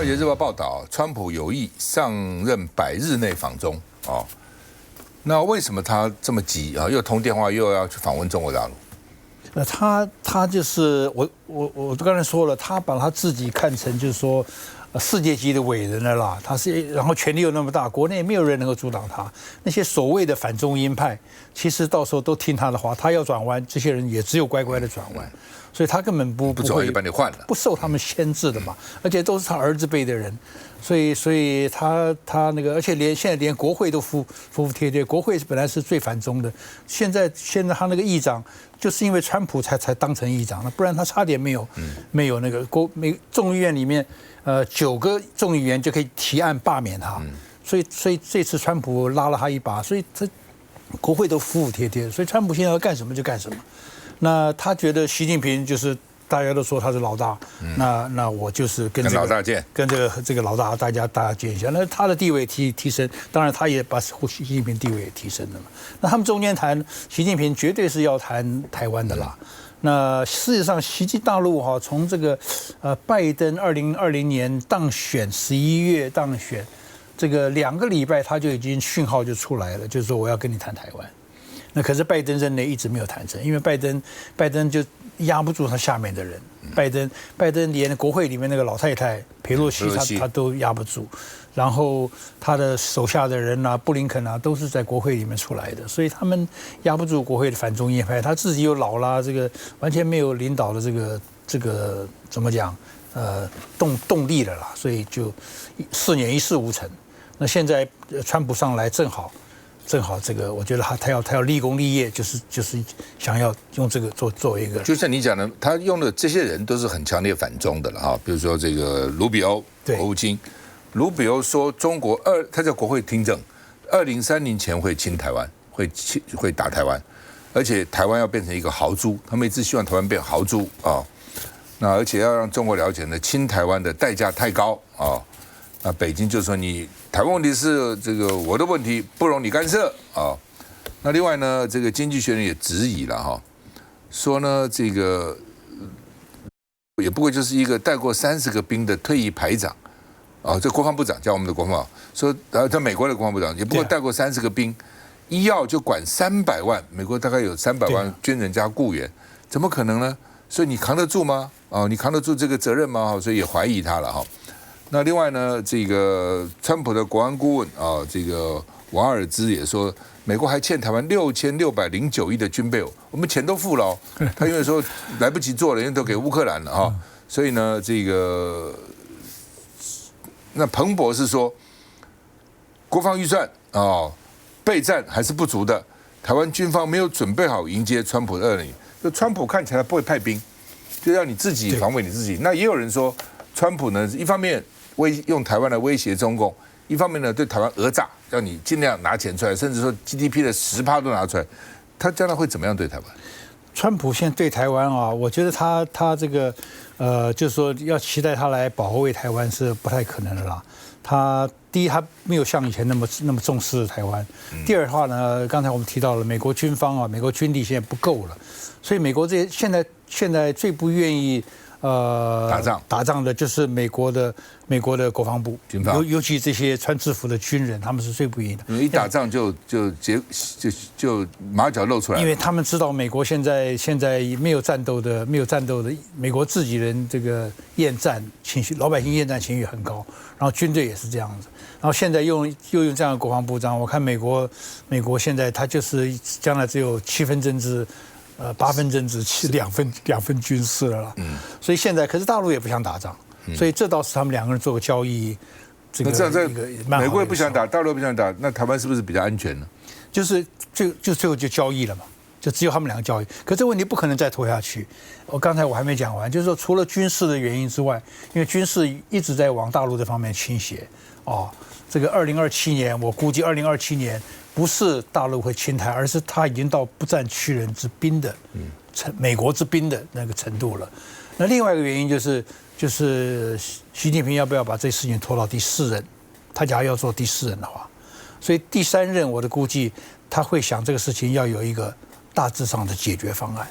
华尔街日报报道，川普有意上任100日内访中哦。那为什么他这么急啊？又通电话，又要去访问中国大陆？他就是我刚才说了，他把他自己看成就是说世界级的伟人了啦。然后权力又那么大，国内没有人能够阻挡他。那些所谓的反中鹰派，其实到时候都听他的话，他要转弯，这些人也只有乖乖的转弯。所以他根本不转就把你换了，不受他们牵制的嘛，而且都是他儿子辈的人，所以他那个，而且现在连国会都服服帖帖，国会本来是最反中的，现在他那个议长就是因为川普才当成议长，那不然他差点没有那个众议院里面9个众议员就可以提案罢免他，所以这次川普拉了他一把，所以这国会都服帖帖，所以川普现在要干什么就干什么。那他觉得习近平就是大家都说他是老大，那我就是跟老大见，跟这个老大大家见一下。那他的地位提升，当然他也把习近平地位也提升了嘛。那他们中间谈，习近平绝对是要谈台湾的啦。那事实上，大陆哈从这个拜登2020年当选11月当选，这个2个礼拜他就已经讯号就出来了，就是说我要跟你谈台湾。那可是拜登任内一直没有谈成，因为拜登就压不住他下面的人，拜登连国会里面那个老太太裴洛西他都压不住，然后他的手下的人啊，布林肯啊，都是在国会里面出来的，所以他们压不住国会的反中鹰派，他自己又老啦，这个完全没有领导的这个怎么讲动力了啦，所以就4年一事无成。那现在川普上来正好这个，我觉得他要立功立业，就是想要用这个作为一个。就像你讲的，他用的这些人都是很强烈反中的了哈。比如说这个卢比欧国务卿，卢比欧说中国他在国会听证，2030前会侵台湾，会打台湾，而且台湾要变成一个豪猪，他们一直希望台湾变豪猪啊。那而且要让中国了解呢，侵台湾的代价太高啊。那北京就说你台湾问题是这个我的问题，不容你干涉啊。那另外呢，这个经济学人也质疑了哈，说呢这个也不过就是一个带过30个兵的退役排长啊，这国防部长叫我们的国防说，在美国的国防部长也不过带过30个兵，医药就管300万，美国大概有300万军人加雇员，怎么可能呢？所以你扛得住吗？啊，你扛得住这个责任吗？所以也怀疑他了哈。那另外呢，这个川普的国安顾问啊，这个王尔兹也说，美国还欠台湾6609亿的军备，我们钱都付了哦。他因为说来不及做了，因为都给乌克兰了哈，所以呢，这个那彭博是说，国防预算啊，备战还是不足的，台湾军方没有准备好迎接川普的恶意，就川普看起来不会派兵，就让你自己防卫你自己。那也有人说，川普呢，一方面用台湾来威胁中共，一方面呢对台湾讹诈，让你尽量拿钱出来，甚至说 GDP 的10%都拿出来，他将来会怎么样对台湾？川普现在对台湾啊，我觉得他这个就是说要期待他来保卫台湾是不太可能的啦。第一，他没有像以前那么重视台湾；第二的话呢，刚才我们提到了美国军方啊，美国军力现在不够了，所以美国这些现在最不愿意。打仗的就是美国的国防部，尤其这些穿制服的军人，他们是最不愿意的。一打仗就马脚露出来，因为他们知道美国现在没有战斗的，美国自己人这个厌战情绪，老百姓厌战情绪很高，然后军队也是这样子，然后现在又用这样的国防部长，我看美国现在他就是将来只有7分政治。8分政治，2分军事了啦。所以现在，可是大陆也不想打仗，所以这倒是他们2个人做个交易。那这样美国也不想打，大陆也不想打，那台湾是不是比较安全呢？就是最后就交易了嘛，就只有他们2个交易。可这个问题不可能再拖下去。刚才我还没讲完，就是说除了军事的原因之外，因为军事一直在往大陆这方面倾斜。这个2027年，我估计2027年。不是大陆会侵台，而是他已经到不战屈人之兵的，美国之兵的那个程度了。那另外一个原因就是习近平要不要把这事情拖到第4任？他假如要做第4任的话，所以第3任我的估计他会想这个事情要有一个大致上的解决方案，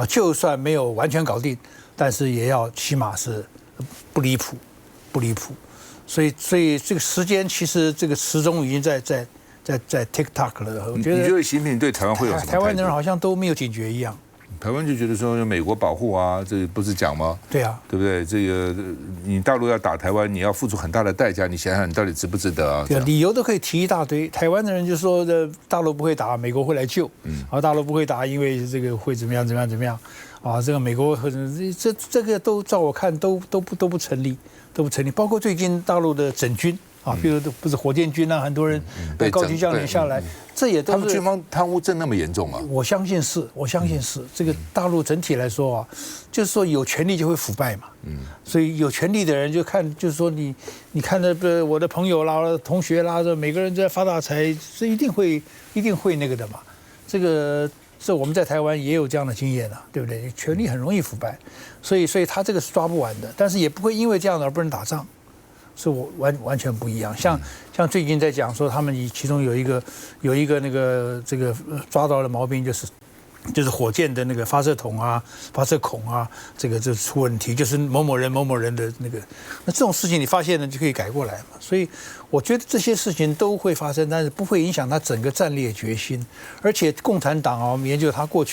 就算没有完全搞定，但是也要起码是不离谱，不离谱。所以这个时间其实这个时钟已经在 TikTok 了。我觉得你觉得习近平对台湾会有什么态度？台湾的人好像都没有警觉一样。台湾就觉得说美国保护啊，这不是讲吗？对啊，对不对？这个你大陆要打台湾，你要付出很大的代价，你想想你到底值不值得啊？对啊，理由都可以提一大堆。台湾的人就说大陆不会打，美国会来救。大陆不会打，因为这个会怎么样怎么样怎么样。这个美国这个都照我看都不成立，都不成立。包括最近大陆的整军。比如不是火箭军啊，很多人高级将领下来，这也都是他们军方贪污症那么严重啊？我相信是。这个大陆整体来说啊，就是说有权力就会腐败嘛。所以有权力的人就看，就是说你看我的朋友啦、我的同学啦，每个人在发大财，这一定会那个的嘛。这我们在台湾也有这样的经验啊，对不对？权力很容易腐败，所以他这个是抓不完的，但是也不会因为这样而不能打仗。是我完全不一样，像最近在讲说，他们其中有一个那个这个抓到了毛病，就是火箭的那个发射筒啊、发射孔啊，这出问题，就是某某人的那个，那这种事情你发现了就可以改过来嘛。所以我觉得这些事情都会发生，但是不会影响他整个战略决心。而且共产党我们研究他过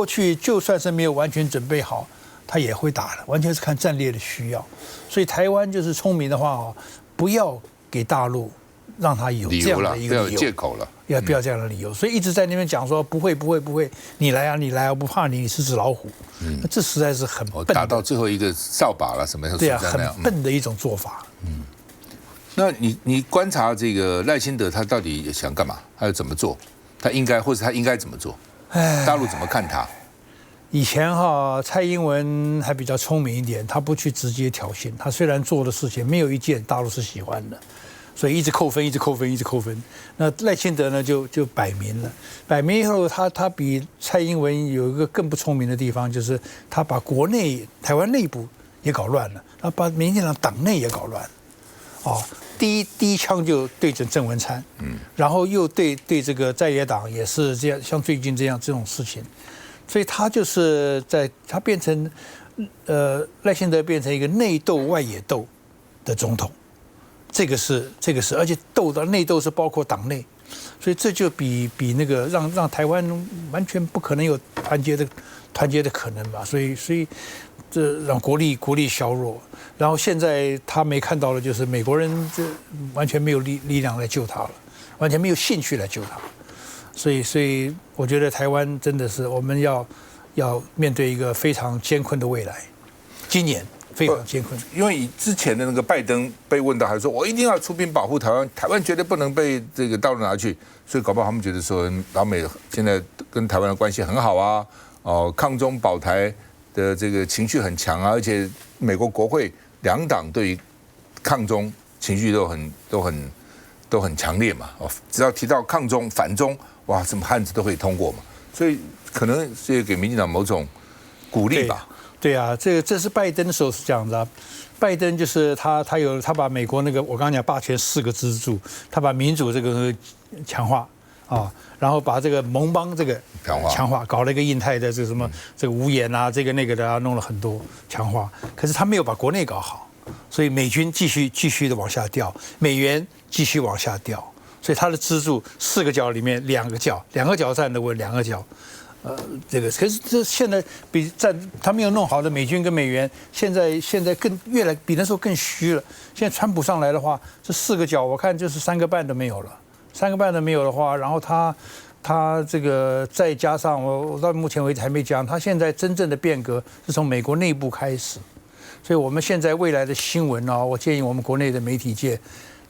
去就算是没有完全准备好。他也会打的，完全是看战略的需要。所以台湾就是聪明的话不要给大陆让他有这样的一个理由，借口了，也不要这样的理由。所以一直在那边讲说不会，你来啊，我不怕你，你是只老虎。这实在是很笨的，打到最后一个扫把了什么？对啊，很笨的一种做法。那你观察这个赖清德他到底想干嘛？他要怎么做？他应该怎么做？大陆怎么看他？以前蔡英文还比较聪明一点，他不去直接挑衅。他虽然做的事情没有一件大陆是喜欢的，所以一直扣分。那赖清德呢就摆明了，摆明以后他比蔡英文有一个更不聪明的地方，就是他把国内台湾内部也搞乱了，他把民进党党内也搞乱了。第一枪就对准郑文灿，然后又对这个在野党也是这样，像最近这种事情。所以他就是他变成赖清德变成一个内斗外野斗的总统，这个是，而且内斗是包括党内，所以这就比那个让台湾完全不可能有团结的可能吧，所以这让国力削弱，然后现在他没看到的就是美国人这完全没有力量来救他了，完全没有兴趣来救他。所以我觉得台湾真的是我们要面对一个非常艰困的未来，今年非常艰困。因为之前的那个拜登被问到，还说我一定要出兵保护台湾，台湾绝对不能被这个大陆拿去，所以搞不好他们觉得说老美现在跟台湾的关系很好啊，抗中保台的这个情绪很强啊，而且美国国会两党对于抗中情绪都很强烈嘛，只要提到抗中反中，哇，什么汉字都可以通过嘛，所以可能是给民进党某种鼓励吧。对啊，这是拜登的时候是这样子啊。拜登就是他把美国那个我刚刚讲霸权4个支柱，他把民主这个强化然后把这个盟邦这个强化，搞了一个印太的这个什么这个无眼啊，这个那个的弄了很多强化，可是他没有把国内搞好，所以美军继续的往下掉，美元继续往下掉，所以他的支柱4个角里面2个角站得稳，2个角。这个可是这现在他没有弄好的美军跟美元，现在更越来比那时候更虚了。现在川普上来的话，这4个角我看就是3个半都没有了，3个半都没有的话，然后他这个再加上我到目前为止还没讲，他现在真正的变革是从美国内部开始，所以我们现在未来的新闻我建议我们国内的媒体界。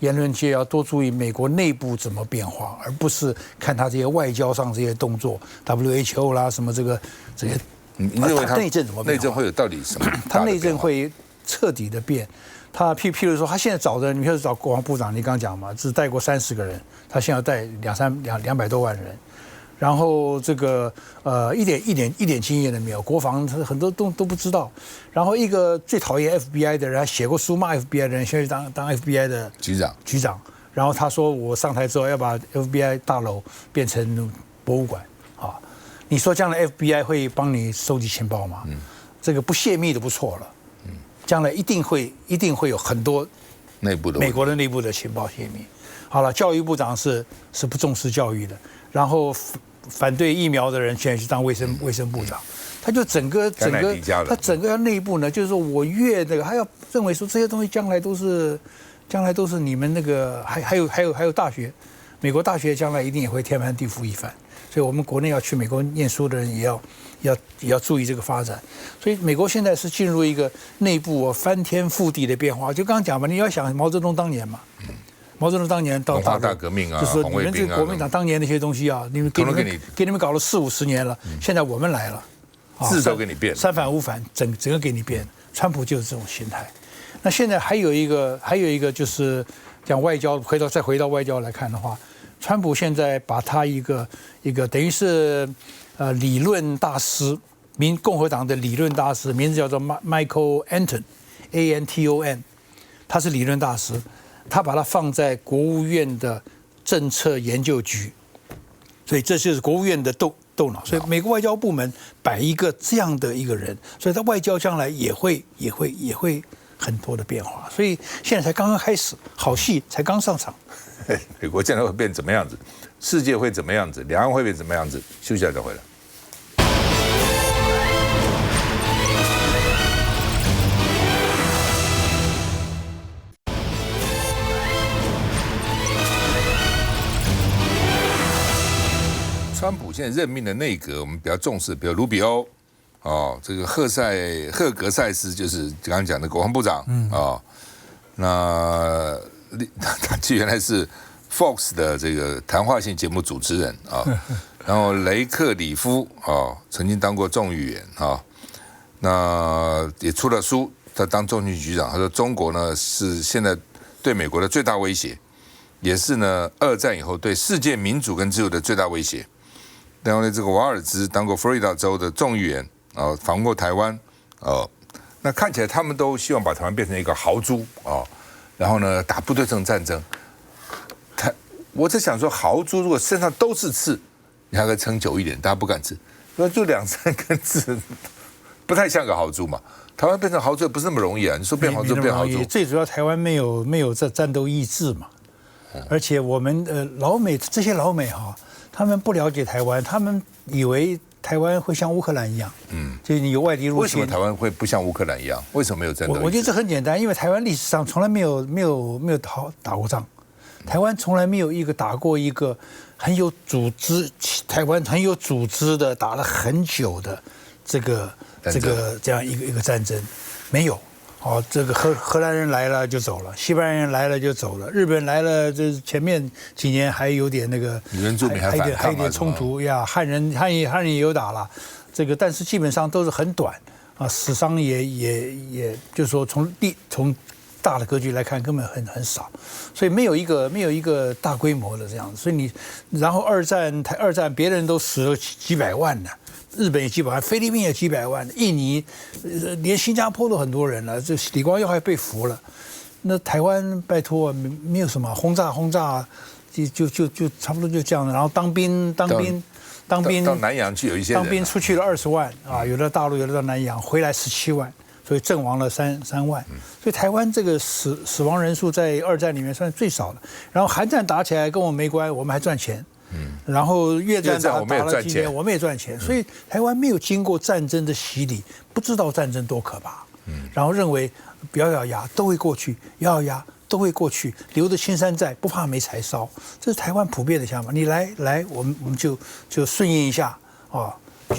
言论界要多注意美国内部怎么变化，而不是看他这些外交上这些动作 ，WHO 啦什么这些。你认为他内政怎么变化？内政会有到底什么？他内政会彻底的变。他譬如说，他现在找的，你比如找国防部长，你刚刚讲嘛，只带过30个人，他现在要带200多万人。然后这个一点经验都没有，国防很多都不知道。然后一个最讨厌 FBI 的人，还写过书骂 FBI 的人，现在当 FBI 的局长。然后他说我上台之后要把 FBI 大楼变成博物馆你说将来 FBI 会帮你收集情报吗？这个不泄密的不错了。将来一定会有很多美国的内部的情报泄密。好了，教育部长是不重视教育的，然后反对疫苗的人现在去当卫生部长，他就整个他整个要内部呢，就是说我越那个，他要认为说这些东西将来都是你们那个还有大学，美国大学将来一定也会天翻地覆一番，所以我们国内要去美国念书的人也要注意这个发展。所以美国现在是进入一个内部翻天覆地的变化。就刚刚讲嘛，你要想毛泽东当年嘛，毛泽东当年到文化大革命啊，就是说你们这个国民党当年那些东西啊，你们给你们搞了40-50年了，现在我们来了，字都给你变，三反五反，整个给你变。川普就是这种心态。那现在还有一个就是讲外交，再回到外交来看的话，川普现在把他一个等于是理论大师，共和党的理论大师，名字叫做 Michael Anton，A-N-T-O-N， 他是理论大师，他把他放在国务院的政策研究局，所以这就是国务院的斗脑。所以美国外交部门摆一个这样的一个人，所以他外交将来也会很多的变化。所以现在才刚刚开始，好戏才刚上场。美国将来会变怎么样子？世界会怎么样子？两岸会变怎么样子？休息一下再回来。川普现在任命的内阁，我们比较重视，比如卢比欧，这个赫格塞斯就是刚刚讲的国防部长，那他原来是 Fox 的这个谈话性节目主持人然后雷克里夫曾经当过众议员那也出了书，他当中情局长，他说中国呢是现在对美国的最大威胁，也是呢二战以后对世界民主跟自由的最大威胁。然后呢，这个瓦尔兹当过佛罗里达州的众议员访问过台湾那看起来他们都希望把台湾变成一个豪猪然后呢打不对称战争。我在想说，豪猪如果身上都是刺，你还可以撑久一点，大家不敢吃。那就2-3根刺，不太像个豪猪嘛。台湾变成豪猪也不是那么容易啊！你说变豪猪变豪猪，最主要台湾没有战斗意志嘛。而且我们这些老美他们不了解台湾，他们以为台湾会像乌克兰一样，就是你有外敌入侵。为什么台湾会不像乌克兰一样？为什么没有战斗意志？我觉得这很简单，因为台湾历史上从来没有打过仗，台湾从来没有打过一个很有组织，台湾很有组织的打了很久的这样一个战争，没有。这个荷兰人来了就走了，西班牙人来了就走了，日本来了，这前面几年还有点那个原住民还有点冲突呀，汉人也有打了，但是基本上都是很短死伤也就是说从大的格局来看根本很少，所以没有一个大规模的这样子。所以然后二战别人都死了几百万呢。日本也几百万，菲律宾也几百万，印尼连新加坡都很多人了。这李光耀还被俘了，那台湾拜托没有什么轰炸，就差不多就这样的。然后当兵到南洋去有一些人当兵出去了20万有的大陆，有的到南洋，回来17万，所以阵亡了3万。所以台湾这个死亡人数在二战里面算最少的。然后韩战打起来跟我们没关，我们还赚钱。然后越战打了几年，我们也赚钱，所以台湾没有经过战争的洗礼，不知道战争多可怕。然后认为咬咬牙都会过去，咬咬牙都会过去，留着青山在，不怕没柴烧，这是台湾普遍的想法。你来，我们就顺应一下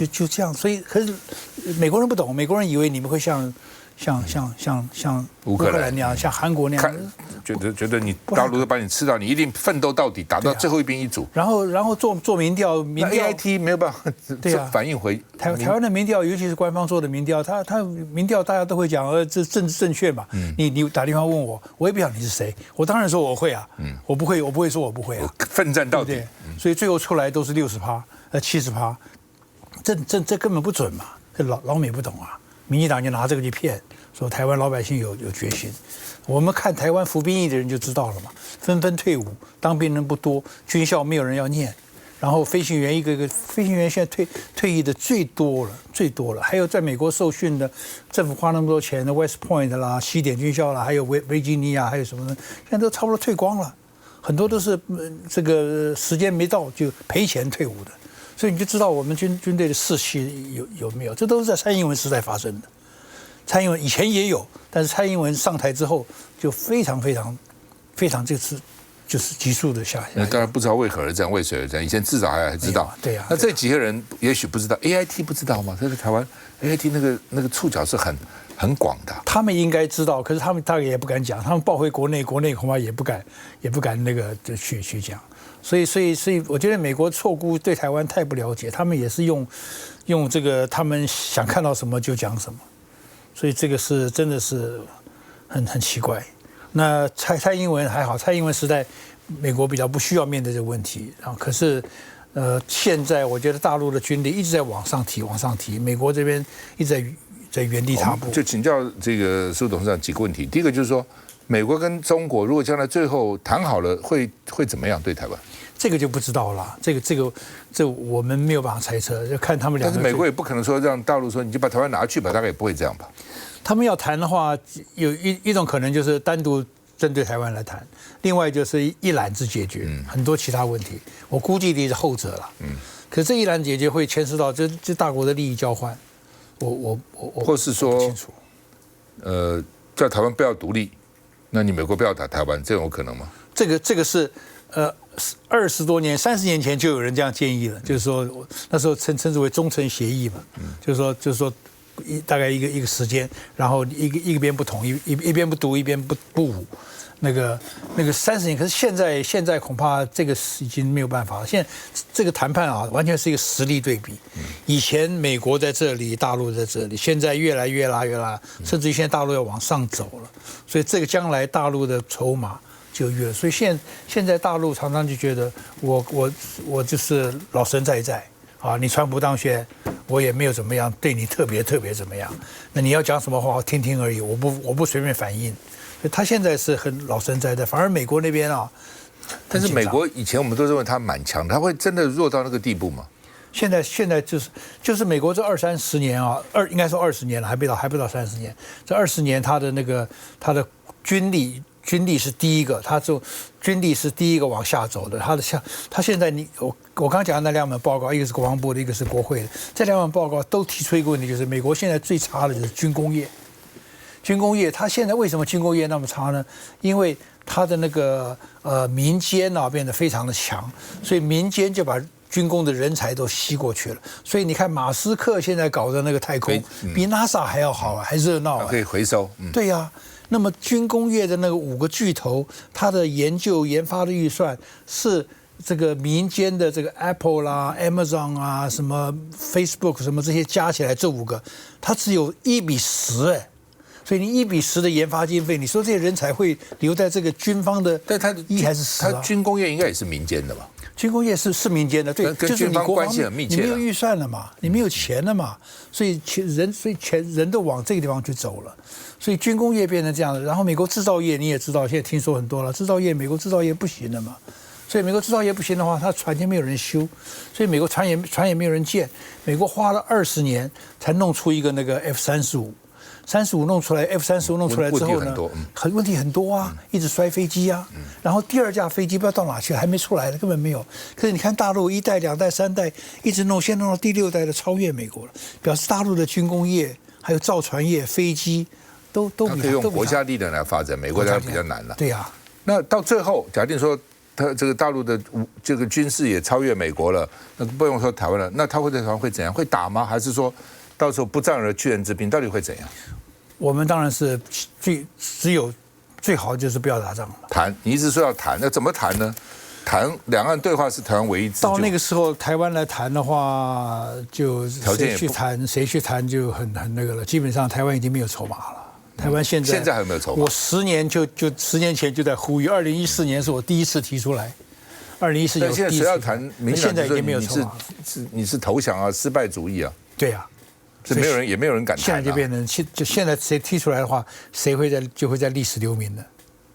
就这样。所以可是美国人不懂，美国人以为你们会像乌克兰那样，像韩国那样，觉得你大陆都把你吃到，你一定奋斗到底，打到最后一兵一卒。然后做民调，AIT 没有办法反映回台湾的民调，尤其是官方做的民调，他民调大家都会讲，这政治正确嘛。你打电话问我，我也不晓得你是谁，我当然说我会我不会说我不会奋战到底。所以最后出来都是60%、70%，这根本不准嘛。老美不懂民进党就拿这个去骗，说台湾老百姓有决心。我们看台湾服兵役的人就知道了嘛，纷纷退伍，当兵人不多，军校没有人要念，然后飞行员一个一个，飞行员现在退役的最多了。还有在美国受训的，政府花那么多钱的 West Point 啦、西点军校啦，还有维吉尼亚，还有什么呢？现在都差不多退光了，很多都是这个时间没到就赔钱退伍的。所以你就知道我们军队的士气有没有？这都是在蔡英文时代发生的。蔡英文以前也有，但是蔡英文上台之后就非常就是急速的下降。当然不知道为何而战，为谁而战。以前至少还知道。对呀。那这几个人也许不知道 ，AIT 不知道吗？在台湾 AIT 那个触角是很广的。他们应该知道，可是他们大概也不敢讲。他们报回国内恐怕也不敢那个就去讲。所以我觉得美国错估对台湾太不了解，他们也是用这个他们想看到什么就讲什么，所以这个是真的是很奇怪。那蔡英文还好，蔡英文时代美国比较不需要面对这个问题，然后可是现在我觉得大陆的军力一直在往上提，美国这边一直在原地踏步。就请教这个苏董事长几个问题，第一个就是说，美国跟中国如果将来最后谈好了，会怎么样对台湾？这个就不知道了，这我们没有办法猜测，就看他们两个。但是美国也不可能说让大陆说你就把台湾拿去吧，大概也不会这样吧。他们要谈的话，有一种可能就是单独针对台湾来谈，另外就是一揽子解决很多其他问题。我估计的是后者了。可是这一揽解决会牵涉到这大国的利益交换，我或是说，叫台湾不要独立，那你美国不要打台湾，这有可能吗？这个是20多年、30年前就有人这样建议了，就是说那时候称之为中程协议嘛，就是说大概一个时间，然后一边不统一边不独一边不武，那个30年，可是现在恐怕这个已经没有办法了。现在这个谈判啊，完全是一个实力对比。以前美国在这里，大陆在这里，现在越来越拉，甚至于现在大陆要往上走了，所以这个将来大陆的筹码就越，所以现在大陆常常就觉得我就是老神在啊，你川普当选，我也没有怎么样，对你特别怎么样。那你要讲什么话，我听听而已，我不随便反应。所以他现在是很老神在在，反而美国那边啊，但是美国以前我们都认为他蛮强，他会真的弱到那个地步吗？现在就是美国这20-30年啊，应该说20年了，还不到30年。这20年他的军力是第一个，军力是第一个往下走的。他现在我刚讲的那2本报告，一个是国防部的，一个是国会的，这2本报告都提出一个问题，就是美国现在最差的就是军工业。军工业，它现在为什么军工业那么差呢？因为它的那个民间啊变得非常的强，所以民间就把军工的人才都吸过去了。所以你看马斯克现在搞的那个太空，比 NASA 还要好啊，还热闹啊，可以回收。对呀。那么军工业的那个5个巨头，它的研发的预算是这个民间的这个 Apple 啦、Amazon 啊、什么 Facebook 什么这些加起来，这5个，它只有1:10哎。所以你1:10的研发经费，你说这些人才会留在这个军方的但它1还是10啊？它军工业应该也是民间的吧？军工业是民间的，对，就是你国防关系很密切，你没有预算了嘛，你没有钱了嘛，所以人都往这个地方去走了，所以军工业变成这样的。然后美国制造业你也知道，现在听说很多了，美国制造业不行了嘛，所以美国制造业不行的话，它船也没有人修，所以美国船也没有人建。美国花了20年才弄出一个那个 F-35弄出来 ，F-35弄出来之后呢，问题很多啊，一直摔飞机啊。然后第2架飞机不知道到哪去，还没出来呢，根本没有。可是你看大陆1代、2代、3代一直弄，现在弄到第6代的超越美国了，表示大陆的军工业还有造船业、飞机都可以用国家力量来发展，美国比较难了。对呀。那到最后，假定说他这个大陆的这个军事也超越美国了，那不用说台湾了，那他会对台湾会怎样？会打吗？还是说到时候不战而屈人之兵？到底会怎样？我们当然是最好就是不要打仗了。谈，你一直说要谈，那怎么谈呢？谈两岸对话是台湾唯一。到那个时候，台湾来谈的话，就谁去谈就很那个了。基本上台湾已经没有筹码了。台湾现在还有没有筹码？我10年前就在呼吁，2014年是我第一次提出来。2014年现在谁要谈？现在已经没有筹码。你是投降啊，失败主义啊？对啊。也没有人敢谈。现在就变成现在谁提出来的话，就会在历史留名了。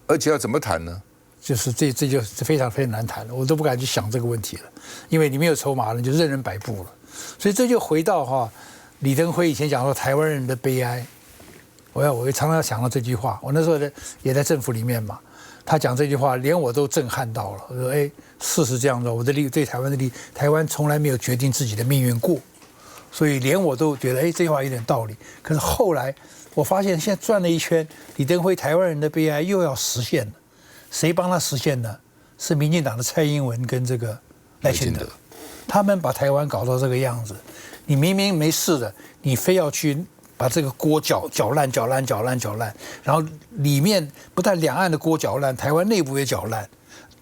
而且要怎么谈呢？就是这就是非常非常难谈了，我都不敢去想这个问题了，因为你没有筹码了，你就任人摆布了。所以这就回到李登辉以前讲说台湾人的悲哀，我常常想到这句话。我那时候也在政府里面嘛，他讲这句话，连我都震撼到了。我说，事实这样的，我的对台湾的台湾从来没有决定自己的命运过，所以连我都觉得，这句话有点道理。可是后来我发现，现在转了一圈，李登辉台湾人的悲哀又要实现了。谁帮他实现呢？是民进党的蔡英文跟这个赖清德，他们把台湾搞到这个样子。你明明没事的，你非要去把这个锅搅烂，然后里面不但两岸的锅搅烂，台湾内部也搅烂，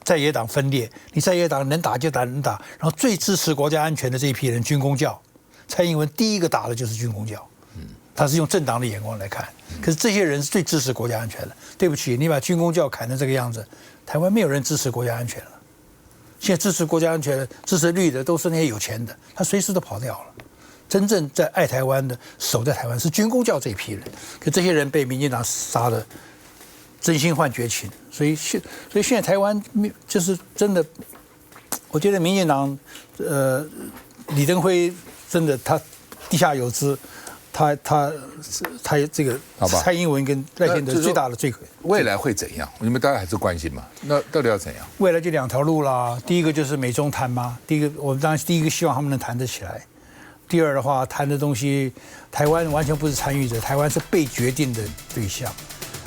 在野党分裂，你在野党能打就打，然后最支持国家安全的这一批人军公教，蔡英文第一个打的就是军公教，他是用政党的眼光来看，可是这些人是最支持国家安全的。对不起，你把军公教砍成这个样子，台湾没有人支持国家安全了。现在支持国家安全的、支持绿的都是那些有钱的，他随时都跑掉了。真正在爱台湾的、守在台湾是军公教这一批人，可这些人被民进党杀的真心换绝情，所以现在台湾就是真的，我觉得民进党李登辉真的他地下有知，他这个蔡英文跟赖清德最大的罪魁。未来会怎样？你们大家还是关心嘛？那到底要怎样？未来就两条路啦，第一个就是美中谈嘛，我们当然第一个希望他们能谈得起来。第二的话，谈的东西，台湾完全不是参与者，台湾是被决定的对象，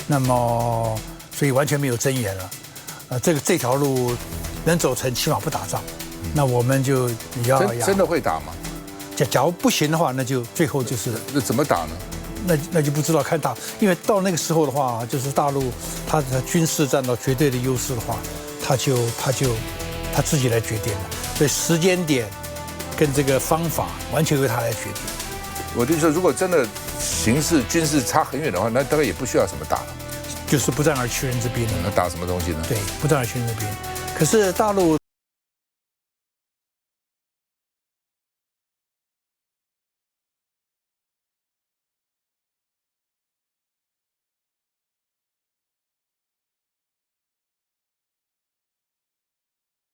那么所以完全没有争言了。这条路能走成，起码不打仗。那我们就真的会打吗？假如不行的话，那就最后就是那怎么打呢？那就不知道看大，因为到那个时候的话，就是大陆它的军事占到绝对的优势的话，他自己来决定了，所以时间点。跟这个方法完全由他来决定。我就说，如果真的形势军事差很远的话，那大概也不需要什么打了，就是不战而屈人之兵了。那打什么东西呢？对，不战而屈人之兵。可是大陆。